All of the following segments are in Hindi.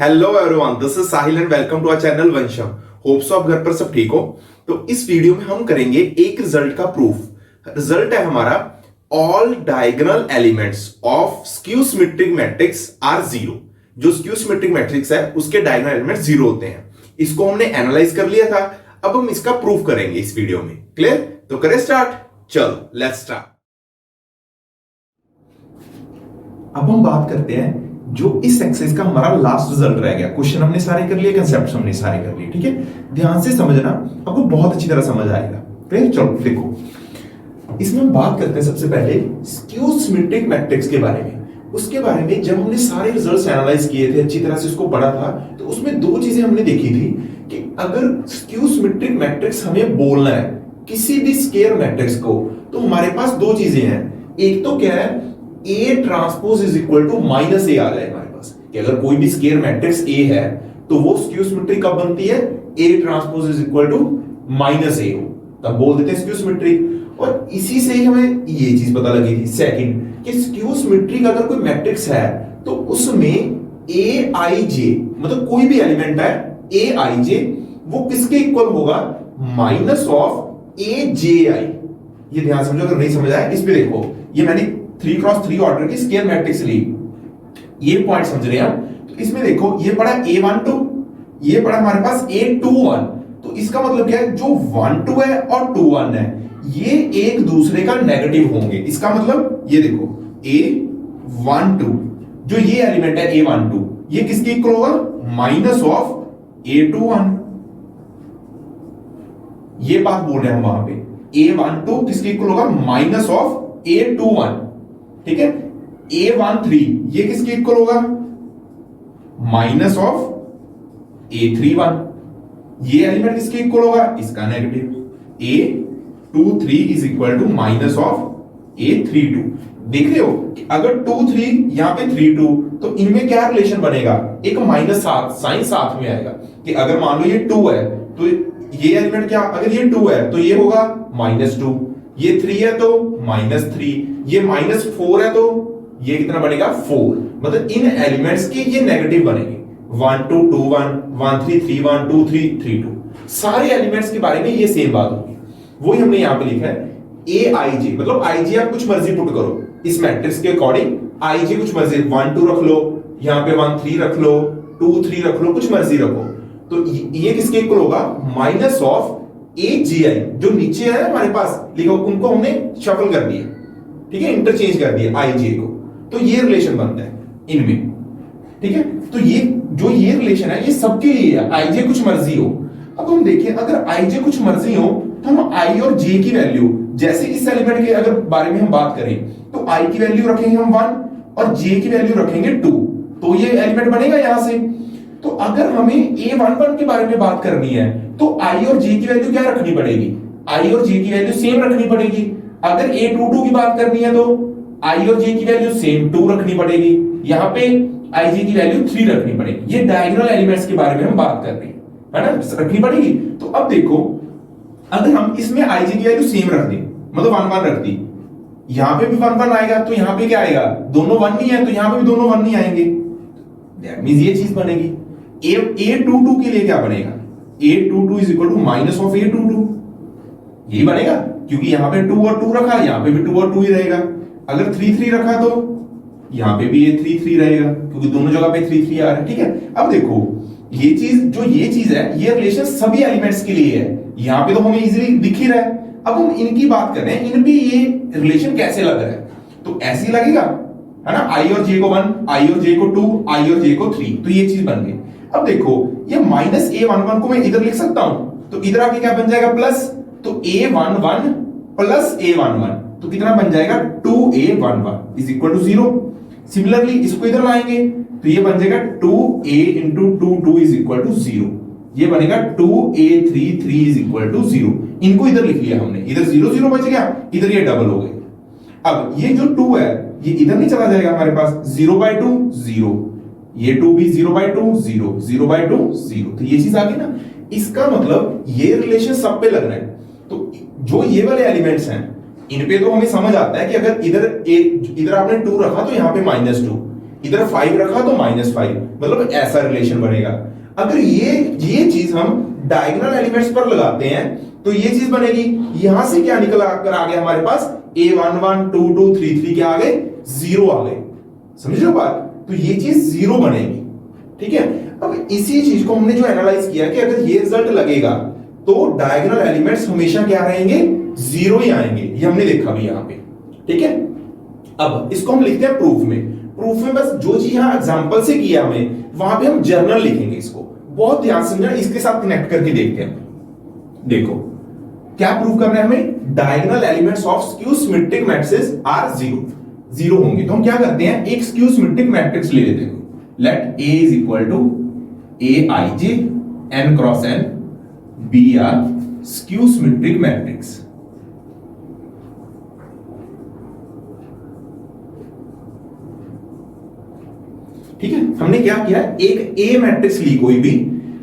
Hello everyone, this is Sahil and welcome to our channel Vansham. Hopes of घर पर सब ठीक हो। तो इस वीडियो में हम करेंगे एक रिजल्ट का प्रूफ। रिजल्ट है हमारा all diagonal elements of skew symmetric matrix are zero. जो स्क्यू सिमेट्रिक मैट्रिक्स है उसके डायगोनल एलिमेंट जीरो होते हैं। इसको हमने एनालाइज कर लिया था, अब हम इसका प्रूफ करेंगे इस वीडियो में। क्लियर? तो करें स्टार्ट। चलो लेट्स स्टार्ट। अब हम बात करते हैं जो इस एक्सरसाइज का हमारा लास्ट रिजल्ट रह गया। क्वेश्चन हमने सारे कर लिए, कंसेप्ट हमने सारे कर लिए। ठीक है, ध्यान से समझना, आपको बहुत अच्छी तरह समझ आएगा। फिर चलो देखो, इसमें हम बात करते हैं सबसे पहले स्क्यू सिमेट्रिक मैट्रिक्स के बारे में। उसके बारे में जब हमने सारे रिजल्ट्स एनालाइज किए थे, अच्छी तरह से उसको पढ़ा था, तो उसमें दो चीजें हमने देखी थी कि अगर स्क्यू सिमेट्रिक मैट्रिक्स हमें बोलना है किसी भी स्केयर मैट्रिक्स को, तो हमारे पास दो चीजें हैं। एक तो क्या है, A transpose is equal to minus A आ जाए हमारे पास, कि अगर कोई भी स्केयर मैट्रिक्स A है तो वो स्क्यू सिमेट्रिक कब बनती है, A transpose is equal to minus A हो, तब बोल देते हैं स्क्यू सिमेट्रिक। और इसी से ही हमें ये चीज पता लगी थी सेकंड, कि स्क्यू सिमेट्रिक अगर कोई मैट्रिक्स है तो उसमें Aij मतलब कोई भी एलिमेंट है Aij वो किसके इक्वल होगा, माइनस ऑफ Aj। ये ध्यान समझो, अगर नहीं समझ आया इस पे देखो, ये मैंने 3x3 ऑर्डर की स्केयर मैट्रिक्स ली, ये पॉइंट समझ रहे हैं हम। तो इसमें देखो, ये पड़ा A12, ये पड़ा हमारे पास A21। तो इसका मतलब क्या है, जो 12 है और 21 है ये एक दूसरे का नेगेटिव होंगे। इसका मतलब ये देखो, A12 जो ये एलिमेंट है A12 ये किसके इक्वल होगा, माइनस ऑफ A21। ये बात बोल रहे हैं हम वहां पे, A12 किसके इक्वल होगा, माइनस ऑफ A21। ठीक है, A13 ये किसके इक्वल होगा, माइनस ऑफ A31। ये एलिमेंट किसके इक्वल होगा, इसका negative. A23 is equal to minus of A32। देख रहे हो कि अगर 23 यहां पे 32, तो इनमें क्या रिलेशन बनेगा, एक माइनस साथ, साइन साथ में आएगा। कि अगर मान लो ये 2 है तो ये एलिमेंट क्या, अगर ये 2 है तो ये होगा -2, ये 3 है तो -3, ये -4 है तो ये कितना बनेगा 4। मतलब इन एलिमेंट्स के ये नेगेटिव बनेंगे, 1 2 2 1 1 3 3 1 2 3 3 2। सारे एलिमेंट्स के बारे में ये सेम बात होगी। वही हमने यहां पे लिखा है Aij, मतलब Ij आप कुछ मर्जी पुट करो इस मैट्रिक्स के अकॉर्डिंग। Ij कुछ मर्जी 1 2 रख लो, यहां पे 1 3 रख लो, 2 3 रख लो, कुछ मर्जी रखो। तो ये किसके इक्वल होगा, माइनस ऑफ Aj। जो नीचे है हमारे पास लिखो, उनको हमने शफल कर दिया, ठीक है, इंटरचेंज कर दिया Ij को। तो ये रिलेशन बनता है इनमें। ठीक है, तो ये रिलेशन है ये सबके लिए है, Ij कुछ मर्जी हो। अब हम देखिए, अगर Ij कुछ मर्जी हो तो हम I और J की वैल्यू, जैसे इस एलिमेंट के अगर बारे में हम बात करें तो I की वैल्यू रखेंगे हम 1 और J की वैल्यू रखेंगे 2, तो ये एलिमेंट बनेगा यहां से। तो अगर हमें A11 के बारे में बात करनी है तो I और J की वैल्यू क्या रखनी पड़ेगी, I और J की वैल्यू सेम रखनी पड़ेगी। अगर A22 की बात करनी है तो I और J की वैल्यू सेम 2 रखनी पड़ेगी, यहां पे Ij की वैल्यू 3 रखनी पड़ेगी। ये डायगोनल एलिमेंट्स के बारे में हम बात कर रहे हैं, है ना, रखनी पड़ेगी। तो अब देखो, अगर हम इसमें Ij की वैल्यू सेम रख दें, मतलब 1 1 रख दी, यहां पे भी 1 1 आएगा, तो यहां पे क्या आएगा, दोनों 1 नहीं है तो यहां पे भी दोनों 1 नहीं आएंगे। दैट मींस ये चीज बनेगी। A22 के लिए क्या बनेगा, A22 is equal to minus of A22, यही बनेगा, क्योंकि यहां पे 2 और 2 रखा, यहां पे भी 2 और 2 ही रहेगा। अगर 3 3 रखा तो यहां पे भी ये 3 3 रहेगा, क्योंकि दोनों जगह पे 3 3 आ रहा है। ठीक है, अब देखो ये चीज है, ये रिलेशन सभी एलिमेंट्स के लिए है। यहां पे तो हमें इजीली दिख ही रहा है। अब हम इनकी बात कर रहे हैं, इन पे ये रिलेशन कैसे लग रहा है, तो ऐसे ही लगेगा, है ना। I और J को 1, I और J को 2, I और J को 3, तो ये चीज बन गई। अब देखो, ये माइनस A11 को मैं इधर लिख सकता हूं, तो इधर आके क्या बन जाएगा, प्लस। तो A11 प्लस A11, तो कितना बन जाएगा, 2A11 is equal to 0। Similarly इसको इधर लाएंगे तो ये बन जाएगा 2A into 2 2 is equal to 0। ये बनेगा 2A33 इज इक्वल टू 0। इनको इधर लिख लिया हमने, इधर 0 0 बच गया, इधर ये डबल हो गए। अब ये जो 2 है ये इधर नहीं चला जाएगा हमारे पास, 0/2 0, ये 2 भी 0/2 0, 0/2 0, तो ये चीज आ गई ना। इसका मतलब ये रिलेशन सब पे लग रहा है। तो जो ये वाले एलिमेंट्स हैं इन पे तो हमें समझ आता है कि अगर इधर आपने 2 रखा तो यहां पे -2, इधर 5 रखा तो -5, मतलब ऐसा रिलेशन बनेगा। अगर ये चीज हम डायगोनल एलिमेंट्स पर लगाते हैं तो ये चीज बनेगी, यहां से क्या निकल कर आ गया हमारे पास, A11 2 2 3 3 क्या आ गए, 0 आ गए। समझ रहे हो बात? तो ये चीज 0 बनेगी। ठीक है, अब इसी चीज को हमने जो एनालाइज किया कि अगर ये रिजल्ट लगेगा तो डायगोनल एलिमेंट्स हमेशा क्या रहेंगे, 0 ही आएंगे। ये हमने देखा भी यहां पे। ठीक है, अब इसको हम लिखते हैं प्रूफ में। प्रूफ में बस जो चीज यहां एग्जांपल से किया हमें, वहां पे हम जर्नल लिखेंगे। इसको बहुत ध्यान से समझना, इसके साथ कनेक्ट करके देखते हैं। देखो क्या प्रूफ करना है हमें, diagonal elements of skew symmetric matrices are 0 होंगे। तो हम क्या करते हैं, एक स्क्यू सिमेट्रिक मैट्रिक्स ले लेते हैं। Let A is equal to Aij n cross n be are skew symmetric matrix. ठीक है, हमने क्या किया, एक A मैट्रिक्स ली कोई भी,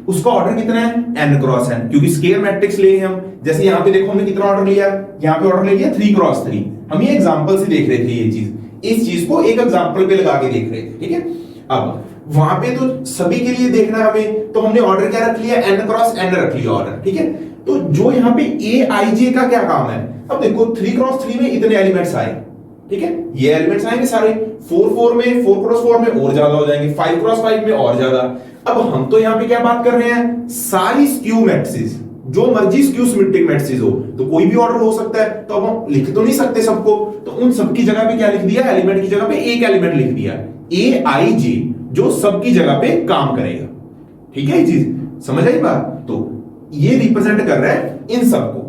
उसका ऑर्डर कितना है, n क्रॉस n, क्योंकि स्केयर मैट्रिक्स लिए हम। जैसे यहां पे देखो हमने कितना ऑर्डर लिया, यहां पे ऑर्डर ले लिया 3 क्रॉस 3। हम ये एग्जांपल से देख रहे थे, ये चीज, इस चीज को एक एग्जांपल पे लगा के देख रहे थे। ठीक है, अब वहां पे तो सभी के लिए देखना है हमें, तो हमने ऑर्डर क्या रख लिया, n क्रॉस n रख लिया ऑर्डर। ठीक है, तो जो यहां पे Aij का क्या काम है, अब देखो 3 क्रॉस 3 में इतने एलिमेंट्स आए। ठीक है, ये एलिमेंट्स आएंगे सारे, 4 में 4 क्रॉस 4 में और ज्यादा हो जाएंगे, 5 क्रॉस 5 में और ज्यादा। अब हम तो यहां पे क्या बात कर रहे हैं, सारी स्क्यू मैट्रिसेस, जो मर्जी स्क्यू सिमेट्रिक मैट्रिसेस हो, तो कोई भी ऑर्डर हो सकता है। तो अब हम लिख तो नहीं सकते सबको, तो उन सबकी जगह पे क्या लिख दिया, एलिमेंट की जगह पे एक एलिमेंट लिख दिया, Aij, जो सबकी जगह पे काम करेगा। ठीक है, ये चीज समझ आई बात? तो ये रिप्रेजेंट कर रहा है इन सबको।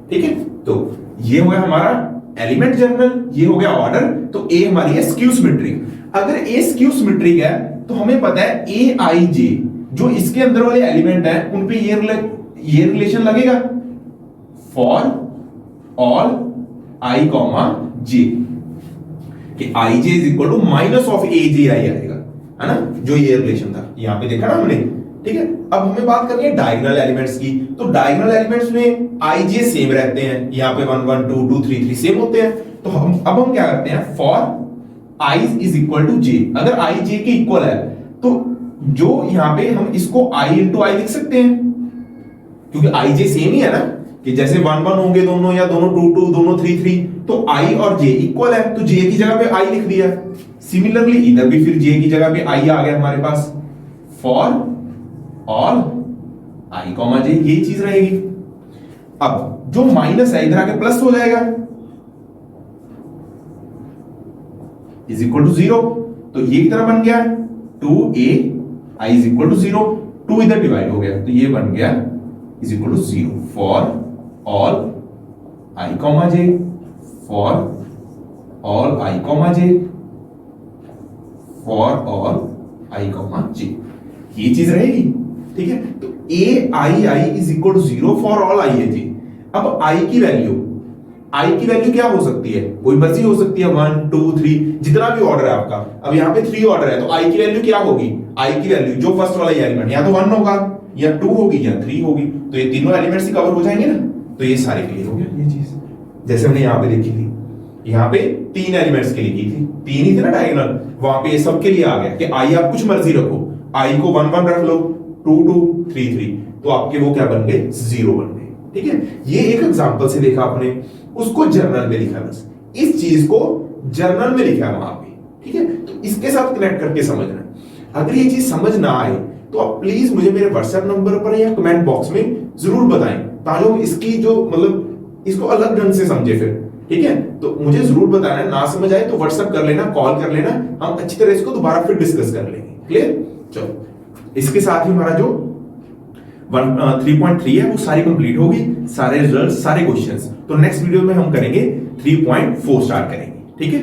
ठीक है, तो ये हो गया हमारा एलिमेंट जर्नल, ये हो गया ऑर्डर। तो A हमारी है स्क्यू सिमेट्रिक। अगर A स्क्यू सिमेट्रिक है तो हमें पता है Aij, जो इसके अंदर वाले एलिमेंट है, उन पे ये रिलेशन लगेगा, for all I comma j, कि Ij is equal to minus of Aj आएगा, है ना, जो ये रिलेशन था यहां पे देखा ना हमने। ठीक है, अब हमें बात करनी है डायगोनल एलिमेंट्स की। तो डायगोनल एलिमेंट्स में Ij सेम रहते हैं, यहां पे 1 1 2 2 3 3 सेम होते हैं। तो हम क्या करते हैं, for I is equal to j, अगर I j के इक्वल है तो जो यहां पे हम इसको I इंटू I लिख सकते हैं, क्योंकि I j सेम ही है ना, कि जैसे 1 1 होंगे दोनों, या दोनों 2 2 दोनों 3 3, तो I और j इक्वल है, तो j की जगह पे I लिख दिया। सिमिलरली इधर भी फिर j की जगह पे I आ गया हमारे पास, for all I comma j, ये चीज रहेगी। अब जो माइनस है इधर आके प्लस हो जाएगा, इज इक्वल टू 0, तो ये की तरह बन गया 2a I is equal to 0, 2 इधर डिवाइड हो गया, तो ये बन गया is equal to 0 for all I comma j, for all I comma j, for all I comma j, ये चीज रहेगी। ठीक है, तो ai is equal to 0 for all I j। अब I की वैल्यू क्या हो सकती है, कोई मर्जी हो सकती है, 1 2 3, जितना भी ऑर्डर है आपका। अब यहाँ पे 3 ऑर्डर है, तो I की वैल्यू क्या होगी, I की वैल्यू जो फर्स्ट वाला एलिमेंट, या तो 1 होगा, या 2 होगी, या 3 होगी, तो ये तीनों एलिमेंट्स ही कवर हो जाएंगे ना। तो ये सारे क्लियर हो गया। ये चीज जैसे हमने यहाँ पे देखी थी, यहाँ पे 3 एलिमेंट्स के लिए की थी, 3 ही थे ना डायगोनल, वहां पे सबके लिए आ गया कि I आप कुछ मर्जी रखो, I को 1 1 रख लो, 2 2 3 3, तो आपके वो क्या बन गए, 0 बन गए। ठीक है, ये एक एग्जांपल से देखा आपने, उसको जर्नल में लिखा, बस इस चीज को जर्नल में लिखा वहां पे। ठीक है, तो इसके साथ कनेक्ट करके समझना। अगर ये चीज समझ ना आए तो आप प्लीज मुझे मेरे व्हाट्सएप नंबर पर या कमेंट बॉक्स में जरूर बताएं, ताकि हम इसकी जो मतलब इसको अलग ढंग से समझे फिर। ठीक है, तो मुझे जरूर बताना, ना समझ आए तो व्हाट्सएप कर लेना, कॉल कर लेना, हम अच्छी तरह इसको दोबारा फिर डिस्कस कर लेंगे। क्लियर? चलो, इसके साथ ही हमारा जो 3.3 है वो सारी कंप्लीट होगी, सारे रिजल्ट, सारे क्वेश्चंस। तो नेक्स्ट वीडियो में हम करेंगे 3.4 स्टार्ट करेंगे। ठीक है।